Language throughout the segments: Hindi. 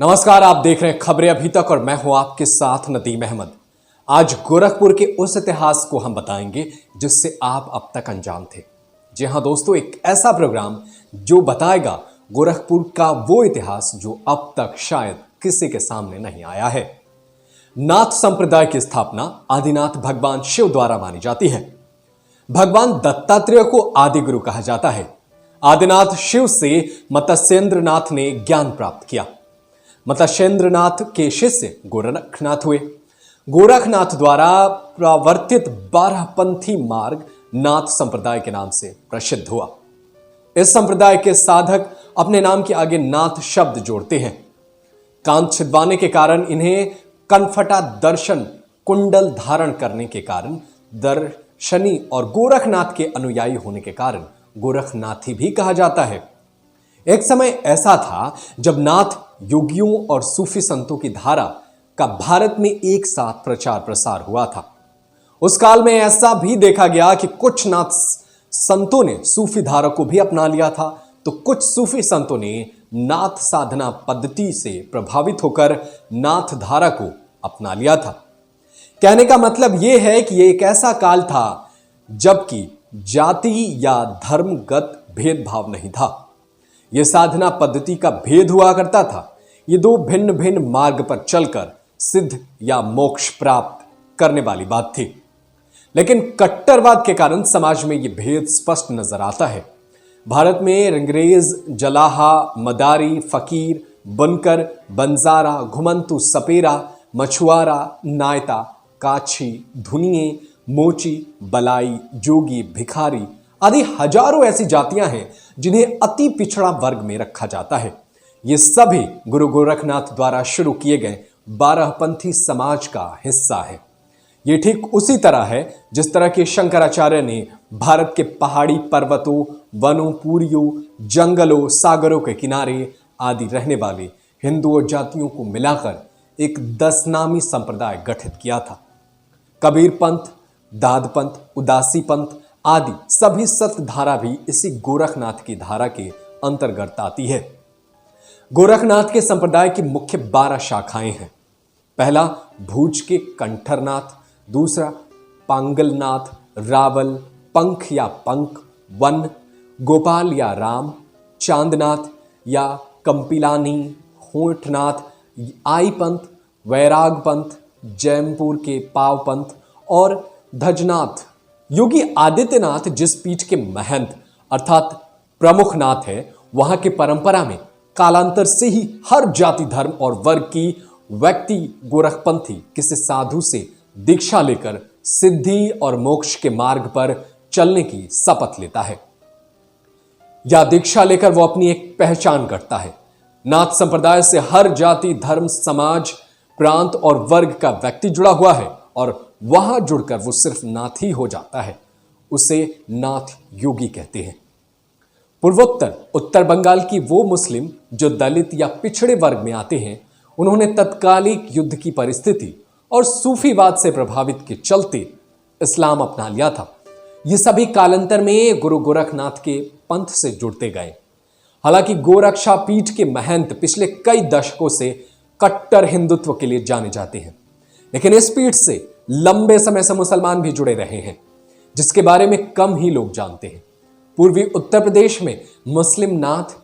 नमस्कार, आप देख रहे हैं खबरें अभी तक और मैं हूं आपके साथ नदीम अहमद। आज गोरखपुर के उस इतिहास को हम बताएंगे जिससे आप अब तक अनजान थे। जी हां दोस्तों, एक ऐसा प्रोग्राम जो बताएगा गोरखपुर का वो इतिहास जो अब तक शायद किसी के सामने नहीं आया है। नाथ संप्रदाय की स्थापना आदिनाथ भगवान शिव द्वारा मानी जाती है। भगवान दत्तात्रेय को आदि गुरु कहा जाता है। आदिनाथ शिव से मत्स्येंद्र नाथ ने ज्ञान प्राप्त किया। मत्स्येंद्र नाथ के शिष्य गोरखनाथ हुए। गोरखनाथ द्वारा प्रवर्तित 12पंथी मार्ग नाथ संप्रदाय के नाम से प्रसिद्ध हुआ। इस संप्रदाय के साधक अपने नाम के आगे नाथ शब्द जोड़ते हैं। कान छिदवाने के कारण इन्हें कनफटा दर्शन कुंडल धारण करने के कारण दर्शनी और गोरखनाथ के अनुयायी होने के कारण गोरखनाथी भी कहा जाता है। एक समय ऐसा था जब नाथ योगियों और सूफी संतों की धारा का भारत में एक साथ प्रचार प्रसार हुआ था। उस काल में ऐसा भी देखा गया कि कुछ नाथ संतों ने सूफी धारा को भी अपना लिया था, तो कुछ सूफी संतों ने नाथ साधना पद्धति से प्रभावित होकर नाथ धारा को अपना लिया था। कहने का मतलब यह है कि यह एक ऐसा काल था जबकि जाति या धर्मगत भेदभाव नहीं था। यह साधना पद्धति का भेद हुआ करता था। ये दो भिन्न भिन्न मार्ग पर चलकर सिद्ध या मोक्ष प्राप्त करने वाली बात थी। लेकिन कट्टरवाद के कारण समाज में यह भेद स्पष्ट नजर आता है। भारत में अंग्रेज, जलाहा, मदारी, फकीर, बुनकर, बंजारा, घुमंतु, सपेरा, मछुआरा, नायता, काछी, धुनिये, मोची, बलाई, जोगी, भिखारी आदि हजारों ऐसी जातियां हैं जिन्हें अति पिछड़ा वर्ग में रखा जाता है। ये सभी गुरु गोरखनाथ द्वारा शुरू किए गए 12पंथी समाज का हिस्सा है। ये ठीक उसी तरह है जिस तरह के शंकराचार्य ने भारत के पहाड़ी पर्वतों, वनों, पूरियों, जंगलों, सागरों के किनारे आदि रहने वाले हिंदुओं जातियों को मिलाकर एक 10 नामी संप्रदाय गठित किया था। कबीर पंथ, दाद पंथ, उदासी पंथ आदि सभी सत धारा भी इसी गोरखनाथ की धारा के अंतर्गत आती है। गोरखनाथ के संप्रदाय की मुख्य 12 शाखाएं हैं। पहला भूज के कंठरनाथ, दूसरा पांगलनाथ, रावल, पंख या पंख, वन, गोपाल या राम, चांदनाथ या कंपिलानी, होठनाथ, आई पंथ, वैराग पंथ, जैमपुर के पाव पंथ और धजनाथ। योगी आदित्यनाथ जिस पीठ के महंत अर्थात प्रमुख नाथ है, वहां के परंपरा में कालांतर से ही हर जाति, धर्म और वर्ग की व्यक्ति गोरखपंथी किसी साधु से दीक्षा लेकर सिद्धि और मोक्ष के मार्ग पर चलने की शपथ लेता है या दीक्षा लेकर वो अपनी एक पहचान करता है। नाथ संप्रदाय से हर जाति, धर्म, समाज, प्रांत और वर्ग का व्यक्ति जुड़ा हुआ है और वहां जुड़कर वो सिर्फ नाथ ही हो जाता है। उसे नाथ योगी कहते हैं। पूर्वोत्तर उत्तर बंगाल की वो मुस्लिम जो दलित या पिछड़े वर्ग में आते हैं, उन्होंने तत्कालिक युद्ध की परिस्थिति और सूफीवाद से प्रभावित के चलते इस्लाम अपना लिया था। ये सभी कालांतर में गुरु गोरखनाथ के पंथ से जुड़ते गए। हालांकि गोरक्षा पीठ के महंत पिछले कई दशकों से कट्टर हिंदुत्व के लिए जाने जाते हैं, लेकिन इस पीठ से लंबे समय से मुसलमान भी जुड़े रहे हैं, जिसके बारे में कम ही लोग जानते हैं। पूर्वी उत्तर प्रदेश में मुस्लिम नाथ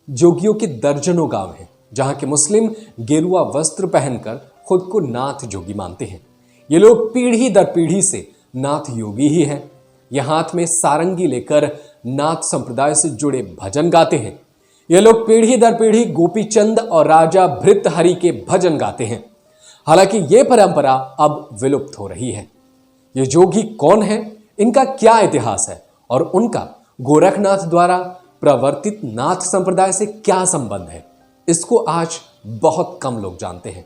जोगियों के दर्जनों गांव हैं, जहां के मुस्लिम गेरुआ वस्त्र पहनकर खुद को नाथ जोगी मानते हैं। ये लोग पीढ़ी दर पीढ़ी से नाथ योगी ही हैं। ये हाथ में सारंगी लेकर नाथ संप्रदाय से जुड़े भजन गाते हैं। ये लोग पीढ़ी दर पीढ़ी गोपीचंद और राजा भृतहरि के भजन गाते हैं। हालांकि यह परंपरा अब विलुप्त हो रही है। ये जोगी कौन है, इनका क्या इतिहास है और उनका गोरखनाथ द्वारा प्रवर्तित नाथ संप्रदाय से क्या संबंध है, इसको आज बहुत कम लोग जानते हैं।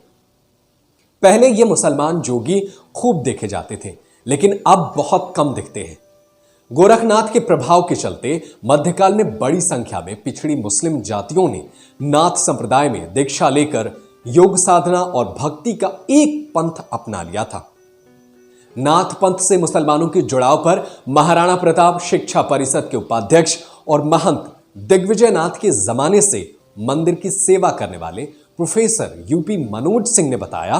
पहले ये मुसलमान जोगी खूब देखे जाते थे, लेकिन अब बहुत कम दिखते हैं। गोरखनाथ के प्रभाव के चलते मध्यकाल में बड़ी संख्या में पिछड़ी मुस्लिम जातियों ने नाथ संप्रदाय में दीक्षा लेकर योग साधना और भक्ति का एक पंथ अपना लिया था। नाथ पंथ से मुसलमानों के जुड़ाव पर महाराणा प्रताप शिक्षा परिषद के उपाध्यक्ष और महंत दिग्विजय नाथ के जमाने से मंदिर की सेवा करने वाले प्रोफेसर यूपी मनोज सिंह ने बताया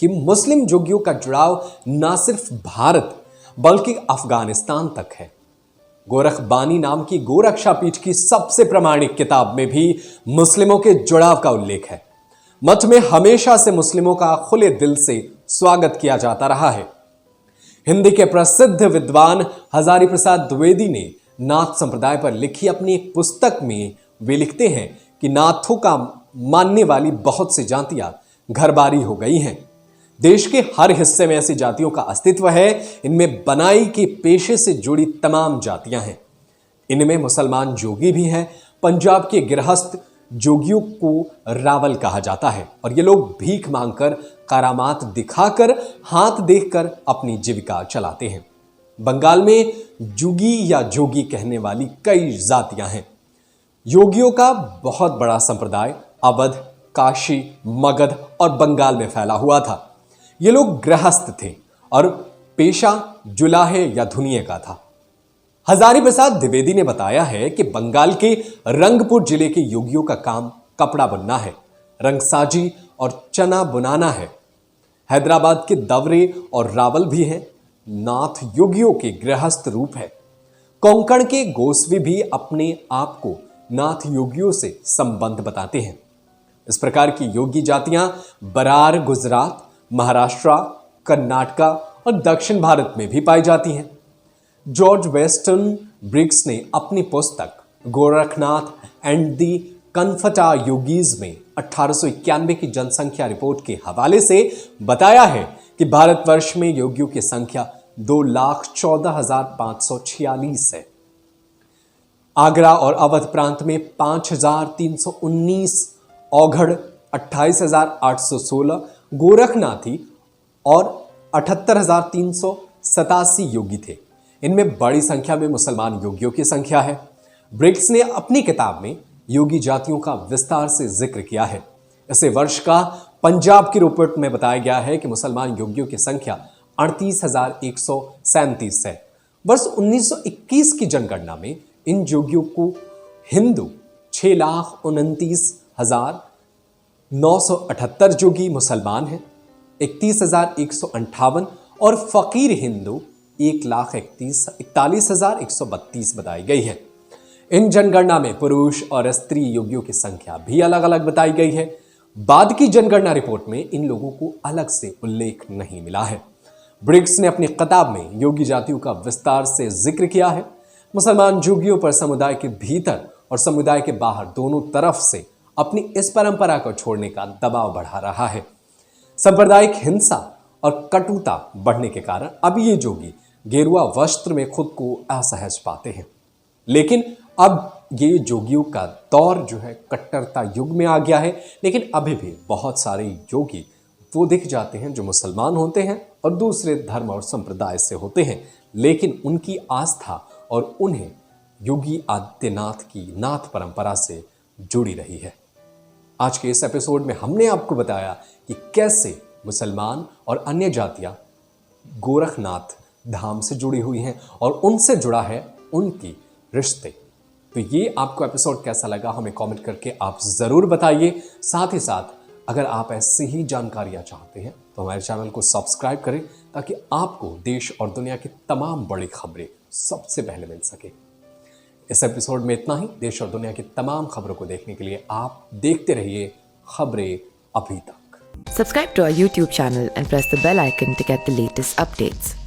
कि मुस्लिम जोगियों का जुड़ाव न सिर्फ भारत बल्कि अफगानिस्तान तक है। गोरखबानी नाम की गोरक्षा पीठ की सबसे प्रामाणिक किताब में भी मुस्लिमों के जुड़ाव का उल्लेख है। मठ में हमेशा से मुस्लिमों का खुले दिल से स्वागत किया जाता रहा है। हिंदी के प्रसिद्ध विद्वान हजारी प्रसाद द्विवेदी ने नाथ संप्रदाय पर लिखी अपनी एक पुस्तक में वे लिखते हैं कि नाथों का मानने वाली बहुत सी जातियां घरबारी हो गई हैं। देश के हर हिस्से में ऐसी जातियों का अस्तित्व है। इनमें बनाई के पेशे से जुड़ी तमाम जातियां हैं। इनमें मुसलमान जोगी भी हैं। पंजाब के गृहस्थ जोगियों को रावल कहा जाता है और ये लोग भीख मांगकर, करामात दिखाकर, हाथ देखकर अपनी जीविका चलाते हैं। बंगाल में जुगी या जोगी कहने वाली कई जातियां हैं। योगियों का बहुत बड़ा संप्रदाय अवध, काशी, मगध और बंगाल में फैला हुआ था। ये लोग गृहस्थ थे और पेशा जुलाहे या धुनिये का था। हजारी प्रसाद द्विवेदी ने बताया है कि बंगाल के रंगपुर जिले के योगियों का काम कपड़ा बुनना है, रंगसाजी और चना बुनाना है। हैदराबाद के दवरे और रावल भी हैं। नाथ योगियों के गृहस्थ रूप है। कोंकण के गोस्वी भी अपने आप को नाथ योगियों से संबंध बताते हैं। इस प्रकार की योगी जातियां बरार, गुजरात, महाराष्ट्र, कर्नाटका और दक्षिण भारत में भी पाई जाती हैं। जॉर्ज वेस्टन ब्रिग्स ने अपनी पुस्तक गोरखनाथ एंड दी कनफटा योगीज में 1891 की जनसंख्या रिपोर्ट के हवाले से बताया है कि भारतवर्ष में योगियों की संख्या 2,14,546 है। आगरा और अवध प्रांत में 5,319, औघड़ 28,816, गोरखनाथी और 78,387 योगी थे। इनमें बड़ी संख्या में मुसलमान योगियों की संख्या है। ब्रिग्स ने अपनी किताब में योगी जातियों का विस्तार से जिक्र किया है। इसे वर्ष का पंजाब की रिपोर्ट में बताया गया है कि मुसलमान योगियों की संख्या 38,137 है। वर्ष 1921 की जनगणना में इन योगियों को हिंदू 6,29,978 जोगी मुसलमान हैं, 31,158 और फकीर हिंदू 1,41,132 बताई गई है। इन जनगणना में पुरुष और स्त्री योगियों की संख्या भी अलग अलग बताई गई है। बाद की जनगणना रिपोर्ट में इन लोगों को अलग से उल्लेख नहीं मिला है। ब्रिग्स ने अपनी किताब में योगी जातियों का विस्तार से जिक्र किया है। मुसलमान जोगियों पर समुदाय के भीतर और समुदाय के बाहर दोनों तरफ से अपनी इस परंपरा को छोड़ने का दबाव बढ़ा रहा है। सांप्रदायिक हिंसा और कटुता बढ़ने के कारण अब ये जोगी गेरुआ वस्त्र में खुद को असहज पाते हैं। लेकिन अब ये जोगियों का दौर जो है कट्टरता युग में आ गया है। लेकिन अभी भी बहुत सारे योगी वो दिख जाते हैं जो मुसलमान होते हैं और दूसरे धर्म और संप्रदाय से होते हैं, लेकिन उनकी आस्था और उन्हें योगी आदित्यनाथ की नाथ परंपरा से जुड़ी रही है। आज के इस एपिसोड में हमने आपको बताया कि कैसे मुसलमान और अन्य जातियां गोरखनाथ धाम से जुड़ी हुई हैं और उनसे जुड़ा है उनकी रिश्ते। तो ये आपको एपिसोड कैसा लगा हमें कमेंट करके आप जरूर बताइए। साथ ही साथ अगर आप ऐसी ही जानकारियां चाहते हैं तो हमारे चैनल को सब्सक्राइब करें ताकि आपको देश और दुनिया की तमाम बड़ी खबरें सबसे पहले मिल सके। इस एपिसोड में इतना ही। देश और दुनिया की तमाम खबरों को देखने के लिए आप देखते रहिए खबरें अभी तक। Subscribe to our YouTube channel and press the bell icon to get the latest updates.